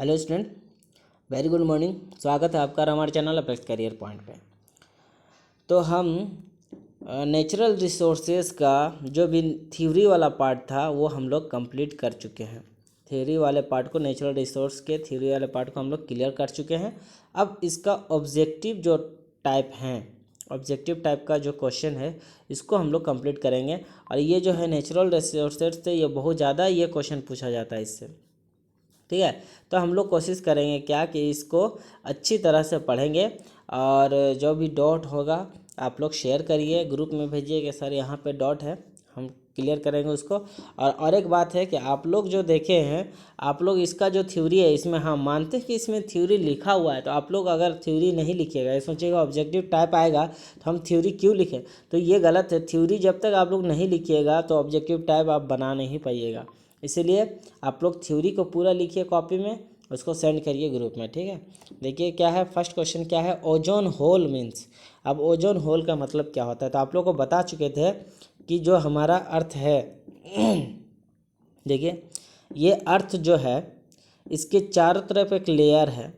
Hello student, very good morning. स्वागत है आपका हमारे चैनल अपेक्स करियर पॉइंट पे। तो हम नेचुरल रिसोर्सेज का जो भी थ्योरी वाला पार्ट था वो हम लोग कंप्लीट कर चुके हैं। थ्योरी वाले पार्ट को, नेचुरल रिसोर्स के थ्योरी वाले पार्ट को हम लोग क्लियर कर चुके हैं। अब इसका ऑब्जेक्टिव जो टाइप हैं, ऑब्जेक्टिव टाइप का जो क्वेश्चन है इसको हम लोग कंप्लीट करेंगे। और ये जो है नेचुरल रिसोर्सेज से ये बहुत ज़्यादा ये क्वेश्चन पूछा जाता है इससे, ठीक है। तो हम लोग कोशिश करेंगे क्या कि इसको अच्छी तरह से पढ़ेंगे। और जो भी डॉट होगा आप लोग शेयर करिए, ग्रुप में भेजिए कि सर यहाँ पे डॉट है, हम क्लियर करेंगे उसको। और एक बात है कि आप लोग जो देखे हैं, आप लोग इसका जो थ्योरी है इसमें हम मानते हैं कि इसमें थ्योरी लिखा हुआ है। तो आप लोग अगर थ्योरी नहीं लिखिएगा, सोचिएगा ऑब्जेक्टिव टाइप आएगा तो हम थ्योरी क्यों लिखें, तो ये गलत है। थ्योरी जब तक आप लोग नहीं लिखिएगा तो ऑब्जेक्टिव टाइप आप बना नहीं पाइएगा। इसीलिए आप लोग थ्योरी को पूरा लिखिए कॉपी में, उसको सेंड करिए ग्रुप में, ठीक है। देखिए क्या है, फर्स्ट क्वेश्चन क्या है, ओजोन होल मीन्स। अब ओजोन होल का मतलब क्या होता है, तो आप लोग को बता चुके थे कि जो हमारा अर्थ है देखिए ये अर्थ जो है इसके चारों तरफ एक लेयर है,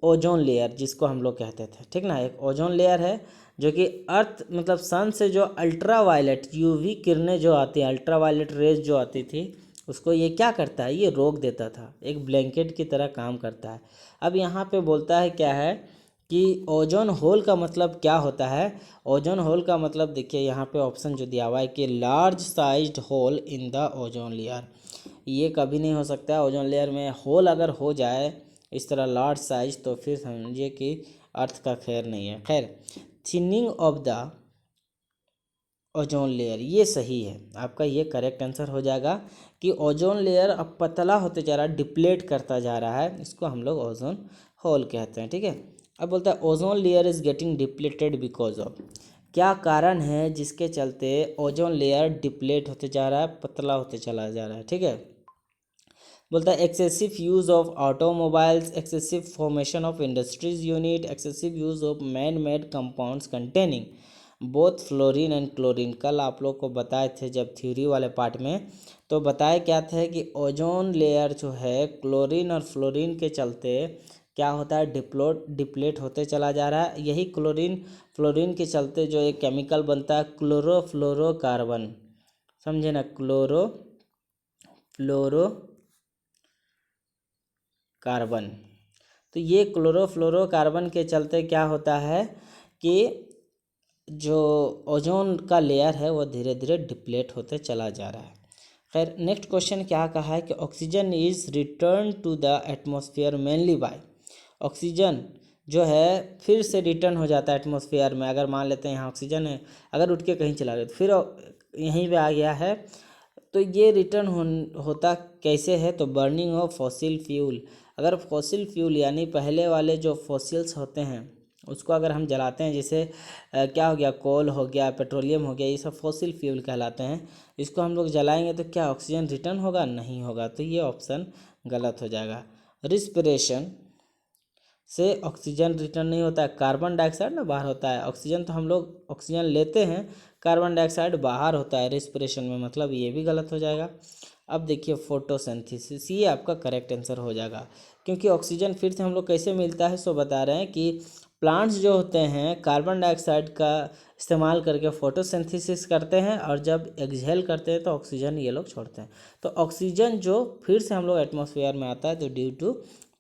ओजोन लेयर जिसको हम लोग कहते थे, ठीक ना। एक ओजोन लेयर है जो कि अर्थ मतलब सन से जो अल्ट्रा वायलेट यूवी किरणें जो आती हैं, अल्ट्रा वायलेट रेज जो आती थी उसको ये क्या करता है, ये रोक देता था, एक ब्लैंकेट की तरह काम करता है। अब यहाँ पे बोलता है क्या है कि ओजोन होल का मतलब क्या होता है। ओजोन होल का मतलब देखिए यहाँ पे ऑप्शन जो दिया हुआ है कि large sized hole in the ozone layer. ये कभी नहीं हो सकता है, ओजोन लेयर में होल अगर हो जाए इस तरह लार्ज साइज तो फिर समझिए कि अर्थ का खैर नहीं है। खैर, thinning of the ozone layer ये सही है आपका, ये करेक्ट आंसर हो जाएगा कि ओजोन लेयर अब पतला होते जा रहा है, डिप्लेट करता जा रहा है, इसको हम लोग ओजोन होल कहते हैं, ठीक है। अब बोलता है ozone layer is getting depleted because of, क्या कारण है जिसके चलते ओजोन लेयर डिप्लेट होते जा रहा है, पतला होते चला जा रहा है, ठीक है। बोलता है excessive use of automobiles, excessive formation of industries unit, excessive use of man made compounds containing both fluorine and chlorine. कल आप लोग को बताए थे जब थ्योरी वाले पार्ट में, तो बताया क्या था कि ओजोन लेयर जो है क्लोरीन और फ्लोरीन के चलते क्या होता है, डिप्लेट होते चला जा रहा है। यही क्लोरीन फ्लोरीन के चलते जो एक केमिकल बनता है क्लोरोफ्लोरोकार्बन, समझे ना, कार्बन। तो ये क्लोरोफ्लोरोकार्बन के चलते क्या होता है कि जो ओजोन का लेयर है वो धीरे धीरे डिप्लेट होते चला जा रहा है। खैर, नेक्स्ट क्वेश्चन क्या कहा है कि oxygen is return to the atmosphere mainly by. Oxygen जो है फिर से रिटर्न हो जाता है एटमॉस्फेयर में। अगर मान लेते हैं यहाँ ऑक्सीजन है, अगर उठ के कहीं चला गया तो फिर यहीं पे आ गया है, तो ये रिटर्न होता कैसे है, तो बर्निंग ऑफ फॉसिल फ्यूल। अगर फॉसिल फ्यूल यानी पहले वाले जो फॉसिल्स होते हैं उसको अगर हम जलाते हैं, जैसे क्या हो गया, कोल हो गया, पेट्रोलियम हो गया, ये सब फॉसिल फ्यूल कहलाते हैं। इसको हम लोग जलाएंगे तो क्या ऑक्सीजन रिटर्न होगा, नहीं होगा, तो ये ऑप्शन गलत हो जाएगा। रिस्पिरेशन से ऑक्सीजन रिटर्न नहीं होता है, कार्बन डाइऑक्साइड ना बाहर होता है, ऑक्सीजन तो हम लोग ऑक्सीजन लेते हैं, कार्बन डाइऑक्साइड बाहर होता है रिस्पिरेशन में, मतलब ये भी गलत हो जाएगा। अब देखिए फोटोसिंथेसिस, ये आपका करेक्ट आंसर हो जाएगा, क्योंकि ऑक्सीजन फिर से हम लोग कैसे मिलता है सो बता रहे हैं कि प्लांट्स जो होते हैं कार्बन डाइऑक्साइड का इस्तेमाल करके फोटोसिंथेसिस करते हैं, और जब एक्सहेल करते हैं तो ऑक्सीजन ये लोग छोड़ते हैं। तो ऑक्सीजन जो फिर से हम लोग एटमॉस्फेयर में आता है तो ड्यू टू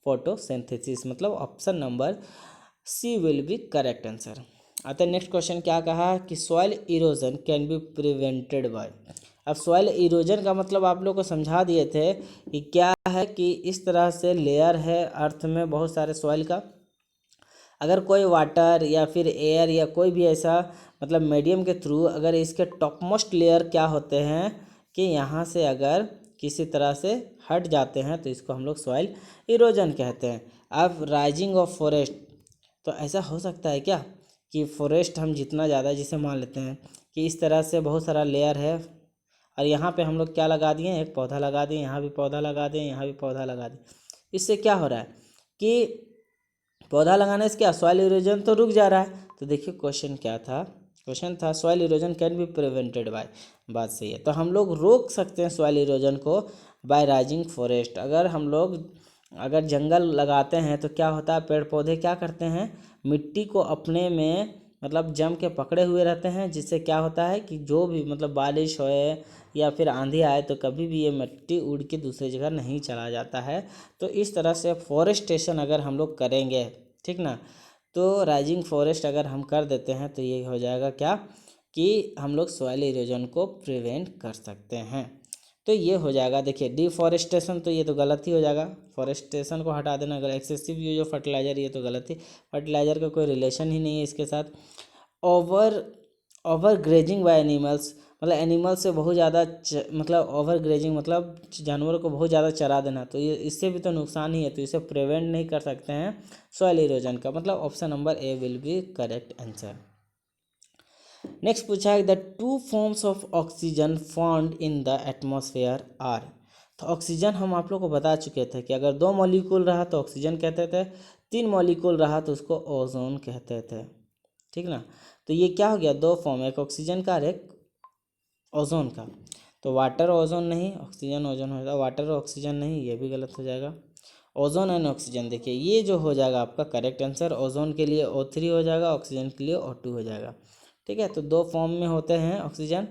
फोटोसिंथेसिस, मतलब option number C will be correct answer. आता है नेक्स्ट क्वेश्चन क्या कहा कि soil erosion can be prevented by. अब सॉइल इरोजन का मतलब आप लोग को समझा दिए थे कि क्या है कि इस तरह से लेयर है अर्थ में बहुत सारे सॉइल का, अगर कोई वाटर या फिर एयर या कोई भी ऐसा मतलब मीडियम के थ्रू अगर इसके टॉप मोस्ट लेयर क्या होते हैं कि यहाँ से अगर किसी तरह से हट जाते हैं तो इसको हम लोग सॉइल इरोजन कहते हैं। अब राइजिंग ऑफ फॉरेस्ट, तो ऐसा हो सकता है क्या कि फॉरेस्ट हम जितना ज़्यादा, जिसे मान लेते हैं कि इस तरह से बहुत सारा लेयर है और यहाँ पे हम लोग क्या लगा दिए, एक पौधा लगा दिए, यहाँ भी पौधा लगा दिए, यहाँ भी पौधा लगा दिए, इससे क्या हो रहा है कि पौधा लगाने से क्या सॉइल इरोजन तो रुक जा रहा है। तो देखिए क्वेश्चन क्या था, क्वेश्चन था soil erosion can be prevented bye, बात सही है। तो हम लोग रोक सकते हैं सॉइल इरोजन को बाय राइजिंग फॉरेस्ट। अगर हम लोग अगर जंगल लगाते हैं तो क्या होता है, पेड़ पौधे क्या करते हैं, मिट्टी को अपने में मतलब जम के पकड़े हुए रहते हैं, जिससे क्या होता है कि जो भी मतलब बारिश होए या फिर आंधी आए तो कभी भी ये मिट्टी उड़ के दूसरी जगह नहीं चला जाता है। तो इस तरह से फॉरेस्टेशन अगर हम लोग करेंगे, ठीक ना, तो राइजिंग फॉरेस्ट अगर हम कर देते हैं तो ये हो जाएगा क्या कि हम लोग सॉइल इरोजन को प्रिवेंट कर सकते हैं। तो ये हो जाएगा, देखिए डिफॉरेस्टेशन, तो ये तो गलत ही हो जाएगा, फॉरेस्टेशन को हटा देना। अगर एक्सेसिव यूज ऑफ फर्टिलाइजर, ये तो गलत ही, फर्टिलाइजर का कोई रिलेशन ही नहीं है इसके साथ। Over over grazing by animals, मतलब एनिमल से बहुत ज़्यादा मतलब ओवर ग्रेजिंग मतलब जानवरों को बहुत ज़्यादा चरा देना, तो ये इससे भी तो नुकसान ही है, तो इसे प्रिवेंट नहीं कर सकते हैं सॉइल इरोजन का, मतलब option number A will be correct answer. Next पूछा है the two forms of oxygen found in the atmosphere are. तो ऑक्सीजन हम आप लोग को बता चुके थे कि अगर 2 मॉलिक्यूल रहा तो ऑक्सीजन कहते थे, 3 मॉलिक्यूल रहा तो उसको ओजोन कहते थे, ठीक ना। तो ये क्या हो गया, 2 फॉर्म, एक ऑक्सीजन का और एक ओजोन का। तो वाटर ओजोन नहीं, ऑक्सीजन ओजोन हो जाएगा, वाटर ऑक्सीजन नहीं, ये भी गलत हो जाएगा। ओजोन एंड ऑक्सीजन, देखिए ये जो हो जाएगा आपका करेक्ट आंसर, ओजोन के लिए O3 हो जाएगा, ऑक्सीजन के लिए O2 हो जाएगा, ठीक है। तो 2 फॉर्म में होते हैं ऑक्सीजन।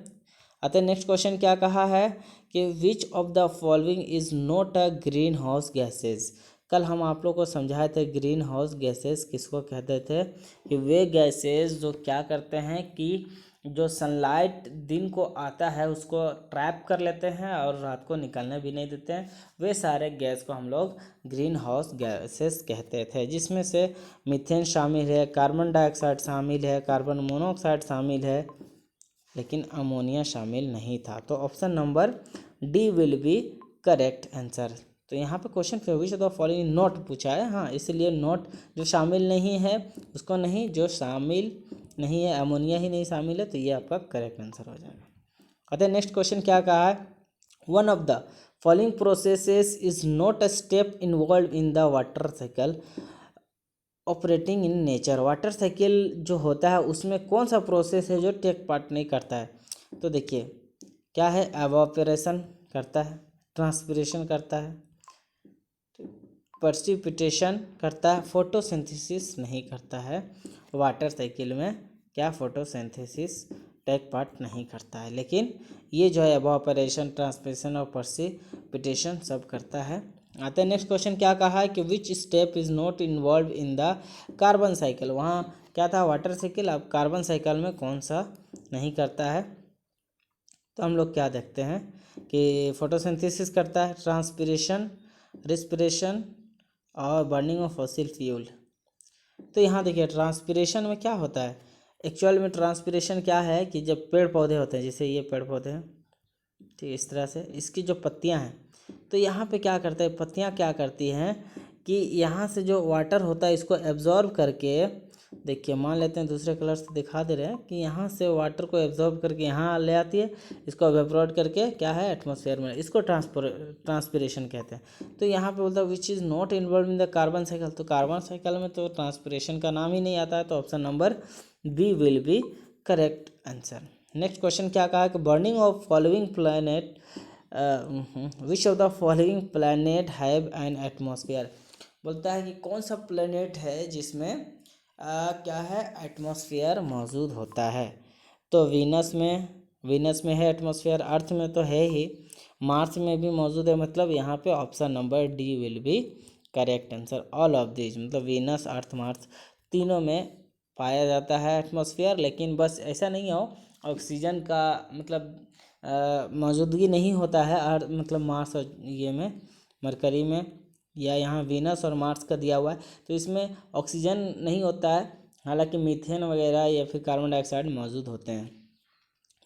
अतः नेक्स्ट क्वेश्चन क्या कहा है कि which of the following is not a green house gases. कल हम आप लोग को समझाए थे ग्रीन हाउस गैसेज किसको कहते थे, कि वे गैसेज जो क्या करते हैं कि जो सनलाइट दिन को आता है उसको ट्रैप कर लेते हैं और रात को निकलने भी नहीं देते हैं, वे सारे गैस को हम लोग ग्रीन हाउस गैसेस कहते थे, जिसमें से मीथेन शामिल है, कार्बन डाइऑक्साइड शामिल है, कार्बन मोनोऑक्साइड शामिल है, लेकिन अमोनिया शामिल नहीं था। तो option number D will be correct answer. तो यहाँ पे क्वेश्चन पे विच ऑफ द फॉलोइंग नोट पूछा है, हाँ इसलिए नोट जो शामिल नहीं है उसको नहीं, जो शामिल नहीं है अमोनिया ही नहीं शामिल है, तो ये आपका करेक्ट आंसर हो जाएगा। अतः नेक्स्ट क्वेश्चन क्या कहा है, one of the following processes is not a step involve in the water cycle operating in nature. Water cycle जो होता है उसमें कौन सा प्रोसेस है जो टेक पार्ट नहीं करता है, तो देखिए क्या है, एवापोरेशन करता है, ट्रांसपिरेशन करता है, प्रेसिपिटेशन करता है, फोटोसिंथेसिस नहीं करता है। वाटर साइकिल में क्या फोटोसिंथेसिस टेक पार्ट नहीं करता है, लेकिन ये जो है एवापोरेशन, ट्रांसपिरेशन और प्रेसिपिटेशन सब करता है। आते हैं नेक्स्ट क्वेश्चन क्या कहा है कि which step is not involve in the carbon cycle. वहाँ क्या था, वाटर साइकिल, अब कार्बन साइकिल में कौन सा नहीं करता है, तो हम लोग क्या देखते हैं कि फोटोसिंथेसिस करता है, ट्रांसपिरेशन, रिस्पिरेशन और बर्निंग ऑफ फॉसिल फ्यूल। तो यहाँ देखिए ट्रांसपिरेशन में क्या होता है, एक्चुअल में ट्रांसपिरेशन क्या है कि जब पेड़ पौधे होते हैं, जैसे ये पेड़ पौधे हैं, ठीक इस तरह से इसकी जो पत्तियां हैं, तो यहाँ पे क्या करते हैं, पत्तियां क्या करती हैं कि यहाँ से जो वाटर होता है इसको एब्जॉर्ब करके, देखिए मान लेते हैं दूसरे कलर से दिखा दे रहे हैं कि यहाँ से वाटर को एब्जॉर्ब करके यहाँ ले आती है, इसको एवेपोरेट करके क्या है एटमॉस्फेयर में, इसको ट्रांसपिरेशन कहते हैं। तो यहाँ पे बोलता है which is not involve in the carbon cycle, तो कार्बन साइकिल में तो ट्रांसपिरेशन का नाम ही नहीं आता है, तो option number B will be correct answer. Next question क्या कहा कि burning of following planet, which of the following planet have an atmosphere. बोलता है कि कौन सा प्लैनेट है जिसमें क्या है एटमॉस्फेयर मौजूद होता है। तो वीनस में है एटमॉस्फेयर, अर्थ में तो है ही, मार्स में भी मौजूद है, मतलब यहाँ पे option number D will be correct answer. All of this मतलब वीनस, अर्थ, मार्स तीनों में पाया जाता है एटमॉस्फेयर, लेकिन बस ऐसा नहीं हो ऑक्सीजन का मतलब मौजूदगी नहीं होता है, और मतलब मार्स और ये में मरकरी में या यहाँ वीनस और मार्स का दिया हुआ है, तो इसमें ऑक्सीजन नहीं होता है, हालांकि मीथेन वगैरह या फिर कार्बन डाइऑक्साइड मौजूद होते हैं।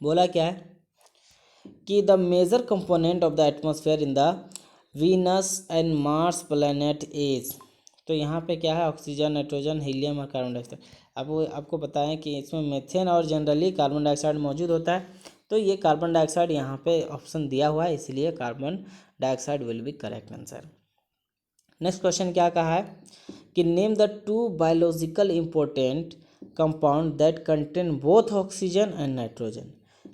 बोला क्या है कि the major component of the atmosphere in the Venus and Mars planet is. तो यहाँ पे क्या है, ऑक्सीजन, नाइट्रोजन, हीलियम और कार्बन डाइऑक्साइड। आपको बताएं कि इसमें मीथेन और जनरली कार्बन डाइऑक्साइड मौजूद होता है, तो ये कार्बन डाइऑक्साइड यहाँ पे ऑप्शन दिया हुआ है, इसलिए carbon dioxide will be correct answer. Next question क्या कहा है कि name the two biological important compound that contain both oxygen and nitrogen,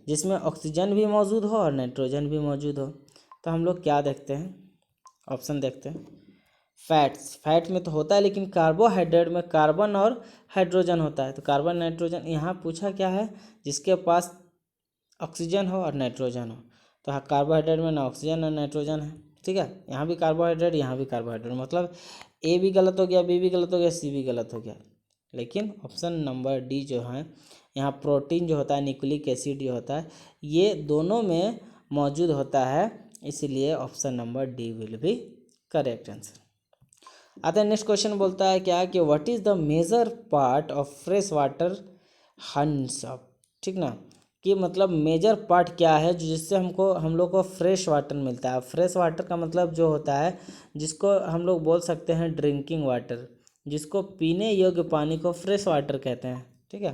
जिसमें ऑक्सीजन भी मौजूद हो और नाइट्रोजन भी मौजूद हो। तो हम लोग क्या देखते हैं, ऑप्शन देखते हैं। फैट में तो होता है, लेकिन कार्बोहाइड्रेट में कार्बन और हाइड्रोजन होता है। तो कार्बन नाइट्रोजन यहाँ पूछा क्या है, जिसके पास ऑक्सीजन हो और नाइट्रोजन हो। तो हाँ, कार्बोहाइड्रेट में ना ऑक्सीजन ना नाइट्रोजन है, ठीक है। यहाँ भी कार्बोहाइड्रेट, यहाँ भी कार्बोहाइड्रेट, मतलब ए भी गलत हो गया, बी भी गलत हो गया, सी भी गलत हो गया। लेकिन ऑप्शन नंबर डी जो है, यहाँ प्रोटीन जो होता है, न्यूक्लिक एसिड जो होता है, ये दोनों में मौजूद होता है, इसलिए option number D will be correct answer. आता है नेक्स्ट क्वेश्चन, बोलता है क्या कि what is the major part of fresh water hands up, ठीक ना, कि मतलब मेजर पार्ट क्या है जो जिससे हम लोग को फ्रेश वाटर मिलता है। फ्रेश वाटर का मतलब जो होता है, जिसको हम लोग बोल सकते हैं ड्रिंकिंग वाटर, जिसको पीने योग्य पानी को फ्रेश वाटर कहते हैं, ठीक है।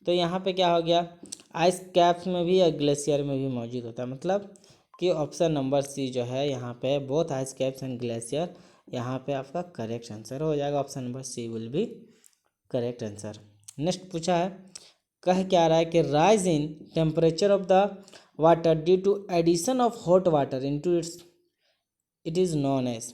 तो यहाँ पे क्या हो गया, आइस कैप्स में भी या ग्लेशियर में भी मौजूद होता है, मतलब कि ऑप्शन नंबर सी जो है यहाँ पे both ice caps and glacier, यहाँ पे आपका करेक्ट आंसर हो जाएगा। Option number C will be correct answer. Next पूछा है, कह क्या रहा है कि rise in temperature of the water due to addition of hot water into it is known as.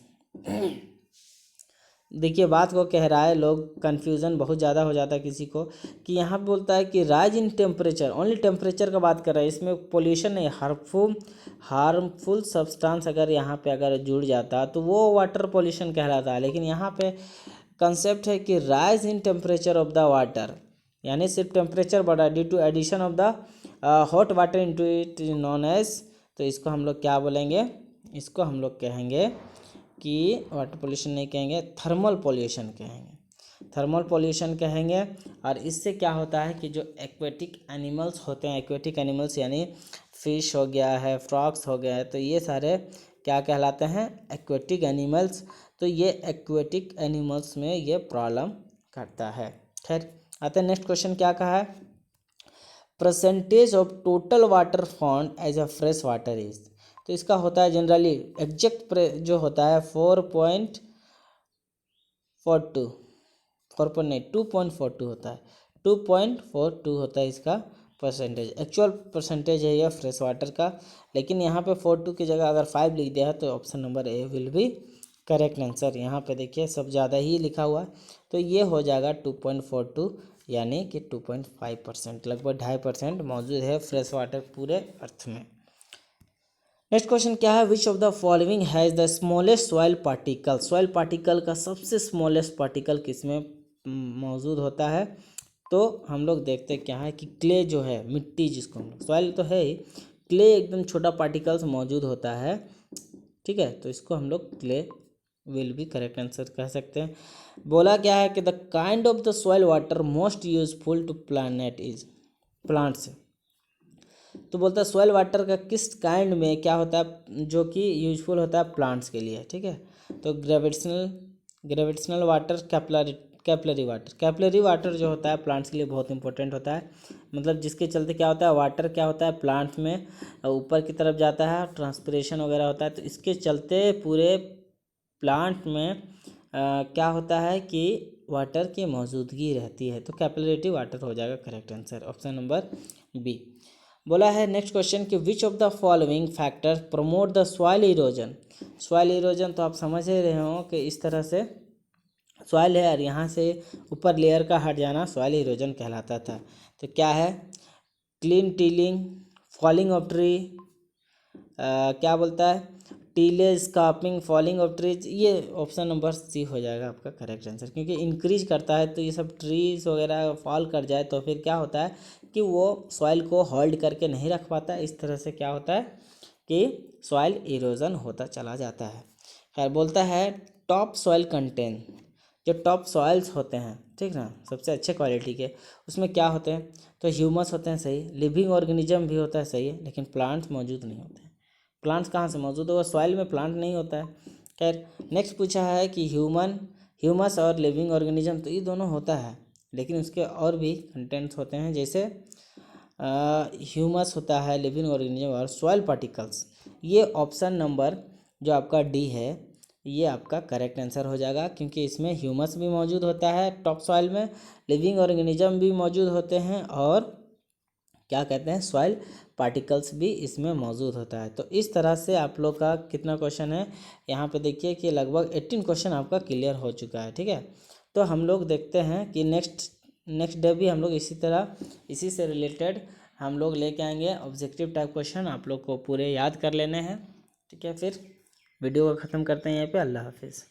देखिए बात को कह रहा है, लोग कन्फ्यूज़न बहुत ज़्यादा हो जाता है किसी को, कि यहाँ पे बोलता है कि rise in temperature, only temperature का बात कर रहा है, इसमें पोल्यूशन नहीं, हार्मफुल सब्सटेंस अगर यहाँ पे अगर जुड़ जाता तो वो वाटर पोल्यूशन कहलाता है। लेकिन यहाँ पे कंसेप्ट है कि rise in temperature of the water, यानी सिर्फ टेम्परेचर बढ़ा due to addition of the hot water into it known as. तो इसको हम लोग क्या बोलेंगे, इसको हम लोग कहेंगे कि वाटर पोल्यूशन नहीं कहेंगे, थर्मल पोल्यूशन कहेंगे, थर्मल पोल्यूशन कहेंगे। और इससे क्या होता है कि जो एक्वेटिक एनिमल्स होते हैं, एक्वेटिक एनिमल्स यानी फिश हो गया है, फ्रॉग्स हो गया है, तो ये सारे क्या कहलाते हैं, एक्वेटिक एनिमल्स। तो ये एक्वेटिक एनिमल्स में ये प्रॉब्लम करता है। खैर आते हैं नेक्स्ट क्वेश्चन, क्या कहा है, percentage of total water found as a fresh water is. तो इसका होता है जनरली एग्जैक्ट जो होता है 4.42 2.42 होता है, 2.42 होता है इसका परसेंटेज, एक्चुअल परसेंटेज है यह फ्रेश वाटर का। लेकिन यहाँ पे 42 की जगह अगर 5 लिख दिया है तो option number A will be correct answer. यहाँ पे देखिए सब ज़्यादा ही लिखा हुआ है, तो ये हो जाएगा 2.42, यानी कि 2.5%, लगभग 2.5% मौजूद है फ्रेश वाटर पूरे अर्थ में। नेक्स्ट क्वेश्चन क्या है, विच of the following has the smallest soil particle. Soil particle का सबसे स्मॉलेस्ट पार्टिकल किसमें मौजूद होता है। तो हम लोग देखते क्या है कि क्ले जो है, मिट्टी जिसको हम लोग, सॉइल तो है ही, क्ले एकदम छोटा पार्टिकल्स मौजूद होता है, ठीक है। तो इसको हम लोग क्ले विल भी करेक्ट आंसर कह सकते हैं। बोला क्या है कि the kind of the soil water most useful to planet is, plants. तो बोलता है सॉइल वाटर का किस काइंड में क्या होता है जो कि यूजफुल होता है प्लांट्स के लिए, ठीक है। तो ग्रेविटेशनल वाटर, कैपिलरी वाटर जो होता है प्लांट्स के लिए बहुत इंपॉर्टेंट होता है, मतलब जिसके चलते क्या होता है, वाटर क्या होता है प्लांट्स में ऊपर की तरफ जाता है, ट्रांसपिरेशन वगैरह होता है, तो इसके चलते पूरे प्लांट में क्या होता है कि वाटर की मौजूदगी रहती है। तो कैपिलरी वाटर हो जाएगा correct answer, option number B. बोला है नेक्स्ट क्वेश्चन कि which of the following factors promote the soil erosion. Soil erosion तो आप समझ ही रहे हो कि इस तरह से सॉइल है और यहाँ से ऊपर लेयर का हट जाना सॉइल इरोजन कहलाता था। तो क्या है, clean tilling, falling of tree, क्या बोलता है, टीलेज, स्कार्पिंग, फॉलिंग ऑफ ट्रीज, ये ऑप्शन नंबर सी हो जाएगा आपका करेक्ट आंसर, क्योंकि इंक्रीज करता है तो ये सब ट्रीज वगैरह फॉल कर जाए तो फिर क्या होता है कि वो सॉइल को होल्ड करके नहीं रख पाता, इस तरह से क्या होता है कि सॉइल इरोजन होता चला जाता है। खैर बोलता है टॉप सॉइल कंटेंट, जो टॉप सॉइल्स होते हैं, ठीक ना, सबसे अच्छे क्वालिटी के, उसमें क्या होते हैं, तो ह्यूमस होते हैं, सही, लिविंग ऑर्गेनिज्म भी होता है, सही है, लेकिन प्लांट्स मौजूद नहीं होते हैं। प्लांट्स कहाँ से मौजूद होगा, सॉइल में प्लांट नहीं होता है। खैर नेक्स्ट पूछा है कि ह्यूमस और लिविंग ऑर्गेनिज्म, तो ये दोनों होता है, लेकिन उसके और भी कंटेंट्स होते हैं, जैसे ह्यूमस होता है, लिविंग ऑर्गेनिज्म और सॉइल पार्टिकल्स। ये ऑप्शन नंबर जो आपका डी है ये आपका करेक्ट आंसर हो जाएगा, क्योंकि इसमें ह्यूमस भी मौजूद होता है टॉप सॉइल में, लिविंग ऑर्गेनिज्म भी मौजूद होते हैं और क्या कहते हैं, सॉइल पार्टिकल्स भी इसमें मौजूद होता है। तो इस तरह से आप लोग का कितना क्वेश्चन है यहाँ पे देखिए कि लगभग 18 क्वेश्चन आपका क्लियर हो चुका है। ठीक है, तो हम लोग देखते हैं कि नेक्स्ट डे भी हम लोग इसी तरह इसी से रिलेटेड हम लोग लेके आएंगे ऑब्जेक्टिव टाइप क्वेश्चन, आप लोग को पूरे याद कर लेने हैं। ठीक है, फिर वीडियो को ख़त्म करते हैं यहीं पे। अल्लाह हाफिज़।